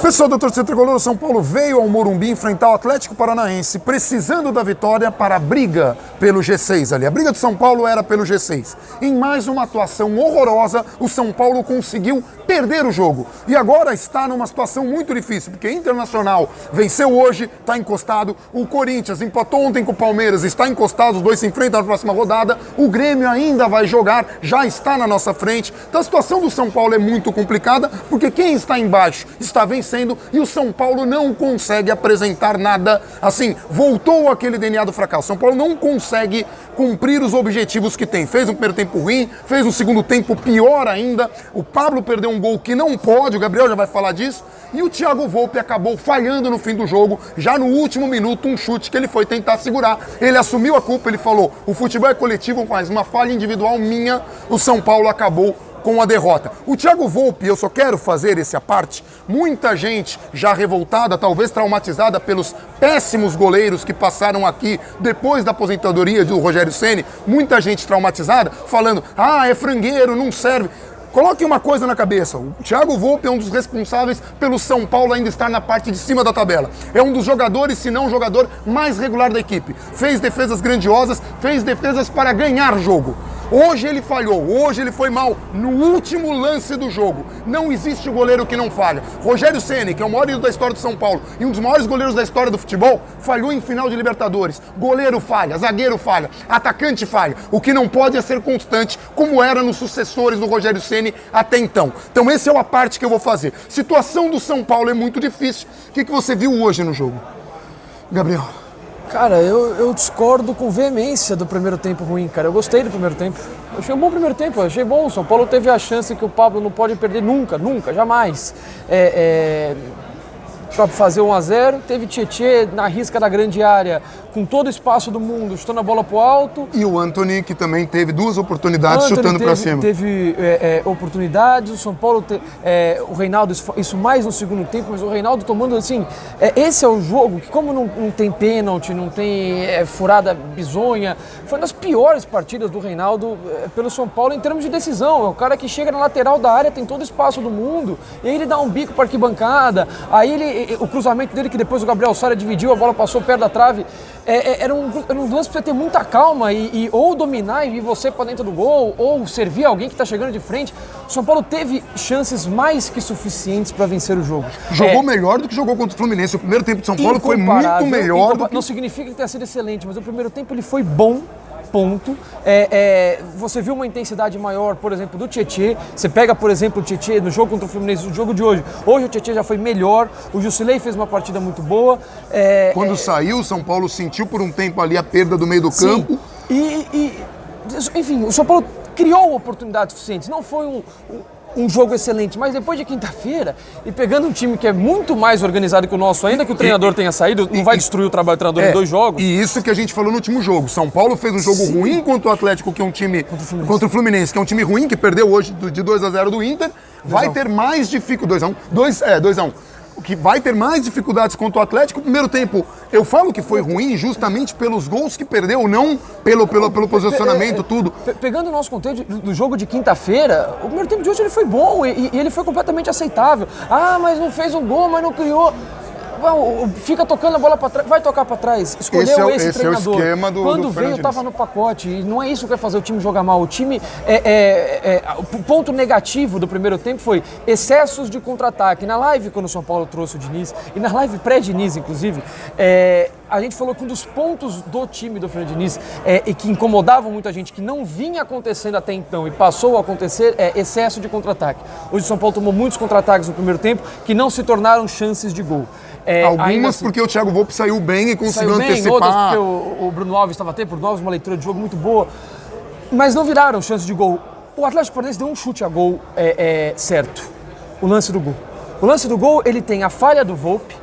Pessoal da torcida tricolor, o São Paulo veio ao Morumbi enfrentar o Atlético Paranaense, precisando da vitória para a briga pelo G6 ali. A briga do São Paulo era pelo G6. Em mais uma atuação horrorosa, o São Paulo conseguiu perder o jogo. E agora está numa situação muito difícil, porque o Internacional venceu hoje, está encostado. O Corinthians empatou ontem com o Palmeiras, está encostado, os dois se enfrentam na próxima rodada. O Grêmio ainda vai jogar, já está na nossa frente. Então a situação do São Paulo é muito complicada, porque quem está embaixo está vencendo e o São Paulo não consegue apresentar nada. Assim, voltou aquele DNA do fracasso. São Paulo não consegue cumprir os objetivos que tem. Fez um primeiro tempo ruim, fez um segundo tempo pior ainda. O Pablo perdeu um gol que não pode, o Gabriel já vai falar disso. E o Thiago Volpi acabou falhando no fim do jogo, já no último minuto, um chute que ele foi tentar segurar. Ele assumiu a culpa, ele falou, o futebol é coletivo, mas uma falha individual minha, o São Paulo acabou com a derrota. O Thiago Volpi, eu só quero fazer esse à parte, muita gente já revoltada, talvez traumatizada pelos péssimos goleiros que passaram aqui depois da aposentadoria do Rogério Ceni, muita gente traumatizada, falando, é frangueiro, não serve. Coloque uma coisa na cabeça, o Thiago Volpi é um dos responsáveis pelo São Paulo ainda estar na parte de cima da tabela. É um dos jogadores, se não o jogador mais regular da equipe. Fez defesas grandiosas, fez defesas para ganhar jogo. Hoje ele falhou, hoje ele foi mal no último lance do jogo. Não existe goleiro que não falha. Rogério Ceni, que é o maior ídolo da história do São Paulo e um dos maiores goleiros da história do futebol, falhou em final de Libertadores. Goleiro falha, zagueiro falha, atacante falha. O que não pode é ser constante, como era nos sucessores do Rogério Ceni até então. Então essa é a parte que eu vou fazer. Situação do São Paulo é muito difícil. O que você viu hoje no jogo, Gabriel? Cara, eu discordo com veemência do primeiro tempo ruim, cara. Eu gostei do primeiro tempo. Eu achei um bom primeiro tempo, eu achei bom. O São Paulo teve a chance que o Pablo não pode perder nunca, jamais. Para fazer 1-0, teve Tietê na risca da grande área, com todo o espaço do mundo, chutando a bola pro alto. E o Antony, que também teve duas oportunidades chutando para cima. Teve oportunidades, o São Paulo, o Reinaldo, isso mais no segundo tempo, mas o Reinaldo tomando assim, esse é o jogo que como não tem pênalti, não tem furada bizonha, foi uma das piores partidas do Reinaldo pelo São Paulo em termos de decisão. É o cara que chega na lateral da área, tem todo o espaço do mundo, e aí ele dá um bico para arquibancada, aí o cruzamento dele, que depois o Gabriel Sara dividiu, a bola passou perto da trave, era um lance para você ter muita calma e ou dominar e ir você para dentro do gol, ou servir alguém que está chegando de frente. O São Paulo teve chances mais que suficientes para vencer o jogo. Jogou melhor do que jogou contra o Fluminense. O primeiro tempo de São Paulo foi muito melhor do que... Não significa que tenha sido excelente, mas o primeiro tempo ele foi bom. Ponto. Você viu uma intensidade maior, por exemplo, do Tietê. Você pega, por exemplo, o Tietê no jogo contra o Fluminense, no jogo de hoje. Hoje o Tietê já foi melhor, o Jusilei fez uma partida muito boa. Quando saiu, o São Paulo sentiu por um tempo ali a perda do meio do campo. Enfim, o São Paulo criou oportunidades suficientes. Não foi um jogo excelente, mas depois de quinta-feira, e pegando um time que é muito mais organizado que o nosso, ainda que o treinador tenha saído, não vai destruir o trabalho do treinador em 2 jogos. E isso que a gente falou no último jogo. São Paulo fez um jogo ruim contra o Atlético, que é um time... Contra o Fluminense, que é um time ruim, que perdeu hoje de 2-0 do Inter. Vai ter mais dificuldades... 2-1. Que vai ter mais dificuldades contra o Atlético. O primeiro tempo, eu falo que foi ruim justamente pelos gols que perdeu, não pelo posicionamento, tudo. Pegando o nosso contexto do jogo de quinta-feira, o primeiro tempo de hoje ele foi bom e ele foi completamente aceitável. Mas não fez um gol, mas não criou. Fica tocando a bola para trás, vai tocar para trás. Escolheu esse treinador. É o esquema do Quando veio, estava no pacote. E não é isso que vai fazer o time jogar mal. O time, o ponto negativo do primeiro tempo foi excessos de contra-ataque. Na live, quando o São Paulo trouxe o Diniz, e na live pré-Diniz, inclusive, a gente falou que um dos pontos do time do Fernando Diniz e que incomodavam muita gente, que não vinha acontecendo até então e passou a acontecer, é excesso de contra-ataque. Hoje o São Paulo tomou muitos contra-ataques no primeiro tempo que não se tornaram chances de gol. Algumas assim, porque o Thiago Volpi saiu bem e conseguiu antecipar. Outras porque o Bruno Alves estava até, Bruno Alves uma leitura de jogo muito boa, mas não viraram chances de gol. O Atlético Paranaense deu um chute a gol certo, o lance do gol. O lance do gol, ele tem a falha do Volpi,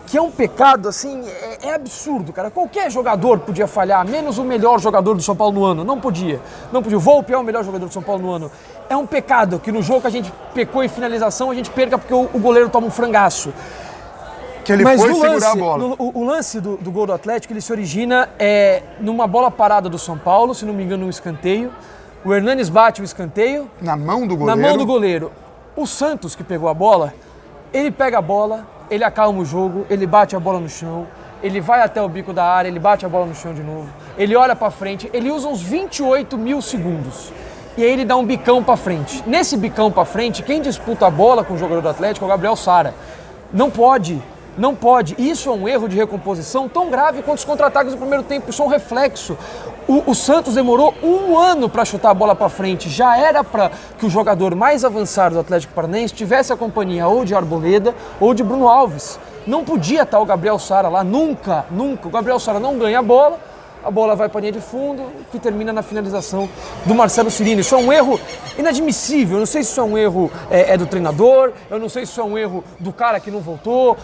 que é um pecado, assim, é absurdo, cara. Qualquer jogador podia falhar, menos o melhor jogador do São Paulo no ano. Não podia. O Volpi é o melhor jogador do São Paulo no ano. É um pecado que no jogo que a gente pecou em finalização, a gente perca porque o goleiro toma um frangaço. Que ele foi segurar a bola. O lance do gol do Atlético, ele se origina numa bola parada do São Paulo, se não me engano, um escanteio. O Hernanes bate o escanteio. Na mão do goleiro. Na mão do goleiro. O Santos, que pegou a bola, Ele pega a bola, ele acalma o jogo, ele bate a bola no chão, ele vai até o bico da área, ele bate a bola no chão de novo, ele olha pra frente, ele usa uns 28 mil segundos. E aí ele dá um bicão pra frente. Nesse bicão pra frente, quem disputa a bola com o jogador do Atlético é o Gabriel Sara. Não pode. Isso é um erro de recomposição tão grave quanto os contra-ataques do primeiro tempo. Isso é um reflexo. O Santos demorou 1 ano para chutar a bola para frente. Já era para que o jogador mais avançado do Atlético Paranaense tivesse a companhia ou de Arboleda ou de Bruno Alves. Não podia estar o Gabriel Sara lá, nunca. O Gabriel Sara não ganha a bola vai para a linha de fundo, que termina na finalização do Marcelo Cirino. Isso é um erro inadmissível. Eu não sei se isso é um erro do treinador, eu não sei se isso é um erro do cara que não voltou,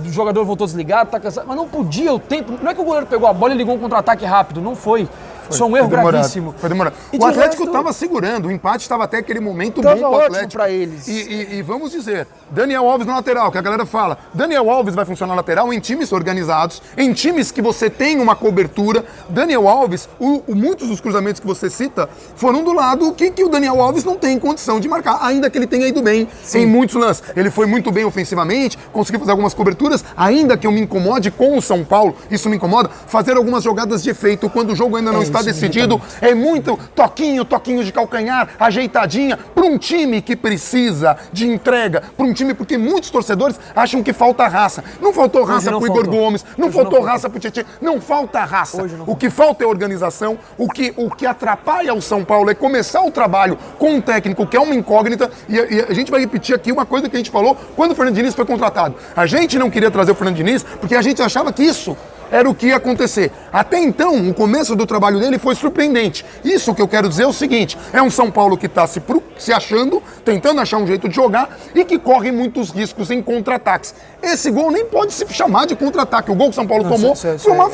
do jogador voltou desligado, tá cansado, mas não podia o tempo. Não é que o goleiro pegou a bola e ligou um contra-ataque rápido, não foi. Isso é um erro gravíssimo. Foi demorado. O Atlético estava segurando, o empate estava até aquele momento bom pro Atlético. Para eles. E vamos dizer, Daniel Alves na lateral, que a galera fala, Daniel Alves vai funcionar na lateral em times organizados, em times que você tem uma cobertura. Daniel Alves, muitos dos cruzamentos que você cita foram do lado que o Daniel Alves não tem condição de marcar, ainda que ele tenha ido bem em muitos lances. Ele foi muito bem ofensivamente, conseguiu fazer algumas coberturas, ainda que eu me incomode com o São Paulo, isso me incomoda, fazer algumas jogadas de efeito quando o jogo ainda não está decidido, é muito toquinho de calcanhar, ajeitadinha, para um time que precisa de entrega, para um time, porque muitos torcedores acham que falta raça. Não faltou raça pro Igor Gomes, não faltou raça pro Tietchan, não falta raça. O que falta é organização, o que atrapalha o São Paulo é começar o trabalho com um técnico que é uma incógnita, e a gente vai repetir aqui uma coisa que a gente falou quando o Fernando Diniz foi contratado. A gente não queria trazer o Fernando Diniz porque a gente achava que isso era o que ia acontecer. Até então, o começo do trabalho dele foi surpreendente. Isso que eu quero dizer é o seguinte, é um São Paulo que está se achando, tentando achar um jeito de jogar e que corre muitos riscos em contra-ataques. Esse gol nem pode se chamar de contra-ataque. O gol que o São Paulo tomou foi uma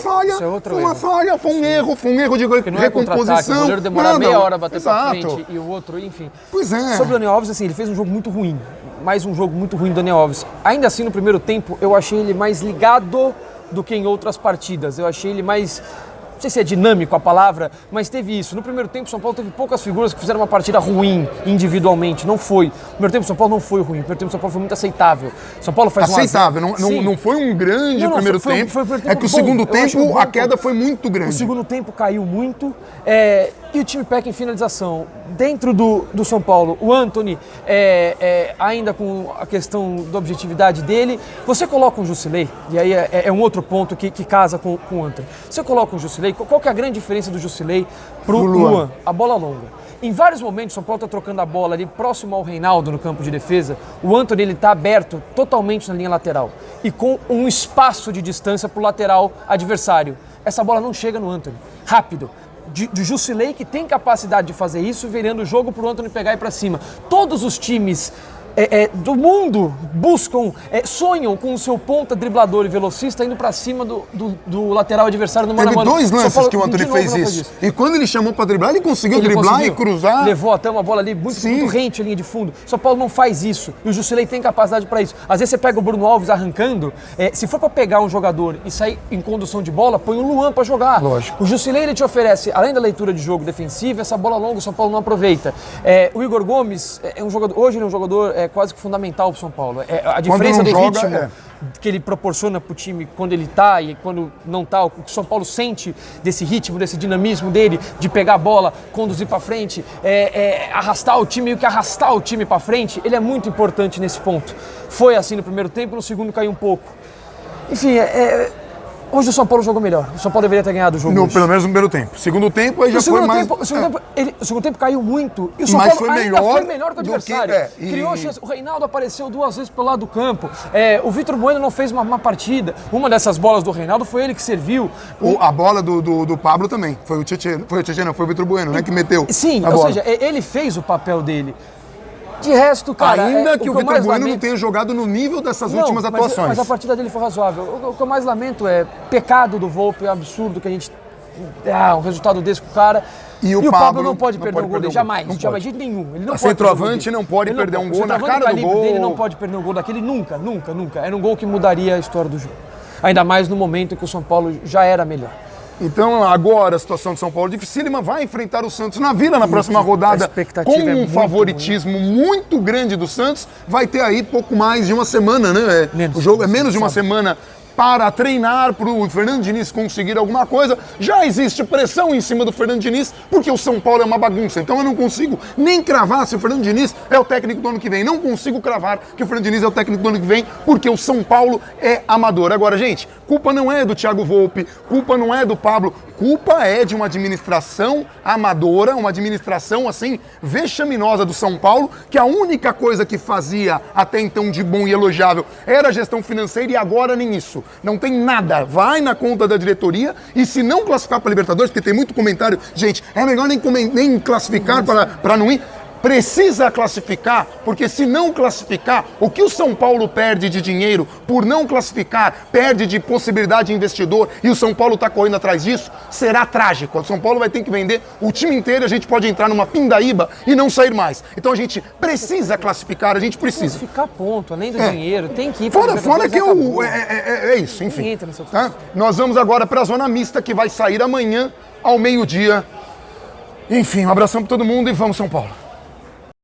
falha, foi um erro de recomposição. O goleiro demora meia hora a bater pra frente e o outro, enfim. Pois é. Sobre o Daniel Alves, assim, ele fez um jogo muito ruim. Mais um jogo muito ruim do Daniel Alves. Ainda assim, no primeiro tempo, eu achei ele mais ligado do que em outras partidas. Eu achei ele mais, não sei se é dinâmico a palavra, mas teve isso. No primeiro tempo, o São Paulo teve poucas figuras que fizeram uma partida ruim individualmente. Não foi. No primeiro tempo, o São Paulo não foi ruim. No primeiro tempo, o São Paulo foi muito aceitável. O São Paulo faz aceitável, não foi um grande primeiro tempo. É que o segundo tempo, a queda foi muito grande. O segundo tempo caiu muito e o time peca em finalização. Dentro do São Paulo, o Antony, ainda com a questão da objetividade dele, você coloca um Jusilei, e aí é um outro ponto que casa com o Antony. Você coloca um Jusilei, qual que é a grande diferença do Jusilei pro Luan? A bola longa. Em vários momentos, o São Paulo está trocando a bola ali próximo ao Reinaldo no campo de defesa. O Antony está aberto totalmente na linha lateral e com um espaço de distância para o lateral adversário. Essa bola não chega no Antony. Rápido. De Jusilei, que tem capacidade de fazer isso, virando o jogo para o Antony pegar e ir para cima. Todos os times do mundo buscam, sonham com o seu ponta, driblador e velocista indo pra cima do lateral adversário no mano a mano. Teve 2 lances que o Antony fez isso. E quando ele chamou pra driblar, ele conseguiu driblar e cruzar. Levou até uma bola ali muito rente, a linha de fundo. São Paulo não faz isso. E o Jusilei tem capacidade pra isso. Às vezes você pega o Bruno Alves arrancando, se for pra pegar um jogador e sair em condução de bola, põe o Luan pra jogar. Lógico. O Jusilei, ele te oferece, além da leitura de jogo defensiva, essa bola longa o São Paulo não aproveita. O Igor Gomes é um jogador, hoje ele é um jogador quase que fundamental pro São Paulo. A diferença do ritmo que ele proporciona pro time quando ele tá e quando não tá, o que o São Paulo sente desse ritmo, desse dinamismo dele, de pegar a bola, conduzir pra frente, arrastar o time, e que arrastar o time pra frente, ele é muito importante nesse ponto. Foi assim no primeiro tempo, no segundo caiu um pouco. Enfim, hoje o São Paulo jogou melhor. O São Paulo deveria ter ganhado o jogo hoje. Pelo menos no primeiro tempo. Segundo tempo, aí já foi mais... O segundo tempo caiu muito. E o São Paulo foi melhor que o adversário. Criou chance. O Reinaldo apareceu 2 vezes pelo lado do campo. O Vitor Bueno não fez uma partida. Uma dessas bolas do Reinaldo foi ele que serviu. A bola do Pablo também. Foi o Tietchan. Foi o Vitor Bueno, né? Que meteu. Sim, ou seja, ele fez o papel dele. De resto, cara... Ainda que o Vitor Bueno não tenha jogado no nível dessas últimas atuações. Mas a partida dele foi razoável. O que eu mais lamento é pecado do Volpe, é absurdo que a gente... um resultado desse com o cara. E o Pablo não pode perder um gol dele, jamais. De jeito nenhum. Ele não centroavante não pode perder um gol na cara do gol. Ele não pode perder um gol daquele nunca. Era um gol que mudaria a história do jogo. Ainda mais no momento em que o São Paulo já era melhor. Então agora a situação de São Paulo é dificílima, vai enfrentar o Santos na Vila na próxima rodada com um favoritismo muito grande do Santos. Vai ter aí pouco mais de uma semana, né? O jogo é menos de uma semana para treinar, para o Fernando Diniz conseguir alguma coisa. Já existe pressão em cima do Fernando Diniz, porque o São Paulo é uma bagunça. Então eu não consigo nem cravar se o Fernando Diniz é o técnico do ano que vem. Não consigo cravar que o Fernando Diniz é o técnico do ano que vem, porque o São Paulo é amador. Agora, gente, culpa não é do Thiago Volpe, culpa não é do Pablo, culpa é de uma administração amadora, uma administração, assim, vexaminosa do São Paulo, que a única coisa que fazia até então de bom e elogiável era a gestão financeira, e agora nem isso. Não tem nada. Vai na conta da diretoria, e se não classificar para a Libertadores, porque tem muito comentário, gente, é melhor nem classificar para não ir. Precisa classificar, porque se não classificar, o que o São Paulo perde de dinheiro por não classificar, perde de possibilidade de investidor, e o São Paulo está correndo atrás disso, será trágico. O São Paulo vai ter que vender o time inteiro, a gente pode entrar numa pindaíba e não sair mais. Então a gente precisa classificar, a gente precisa. Classificar ponto, além do dinheiro, tem que ir para fora que é isso, enfim. Entra no seu Nós vamos agora para a zona mista, que vai sair amanhã ao meio-dia. Enfim, um abração para todo mundo e vamos São Paulo.